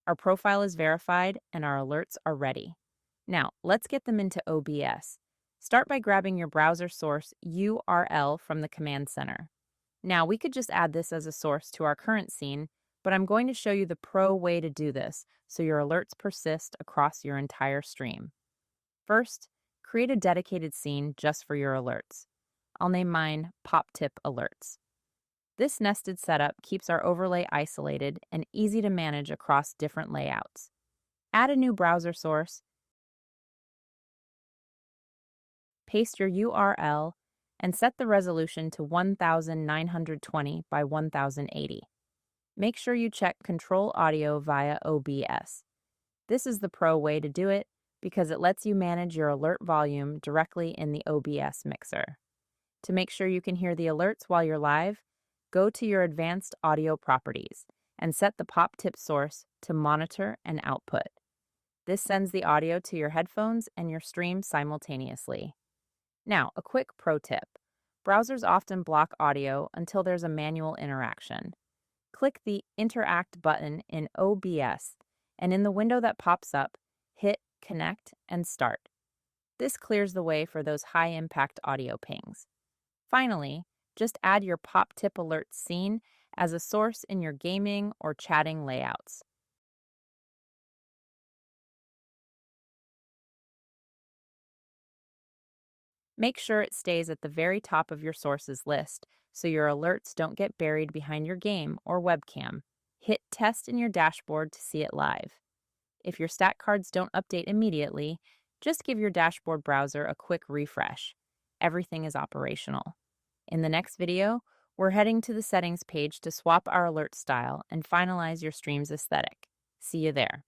Our profile is verified and our alerts are ready. Now, let's get them into OBS. Start by grabbing your browser source URL from the command center. Now, we could just add this as a source to our current scene, but I'm going to show you the pro way to do this so your alerts persist across your entire stream. First, create a dedicated scene just for your alerts. I'll name mine PopTip Alerts. This nested setup keeps our overlay isolated and easy to manage across different layouts. Add a new browser source, paste your URL, and set the resolution to 1920 by 1080. Make sure you check Control Audio via OBS. This is the pro way to do it because it lets you manage your alert volume directly in the OBS mixer. To make sure you can hear the alerts while you're live, go to your advanced audio properties and set the PopTip source to monitor and output. This sends the audio to your headphones and your stream simultaneously. Now, a quick pro tip. Browsers often block audio until there's a manual interaction. Click the Interact button in OBS, and in the window that pops up, hit Connect and Start. This clears the way for those high-impact audio pings. Finally, just add your PopTip Alerts scene as a source in your gaming or chatting layouts. Make sure it stays at the very top of your sources list so your alerts don't get buried behind your game or webcam. Hit Test in your dashboard to see it live. If your stat cards don't update immediately, just give your dashboard browser a quick refresh. Everything is operational. In the next video, we're heading to the settings page to swap our alert style and finalize your stream's aesthetic. See you there.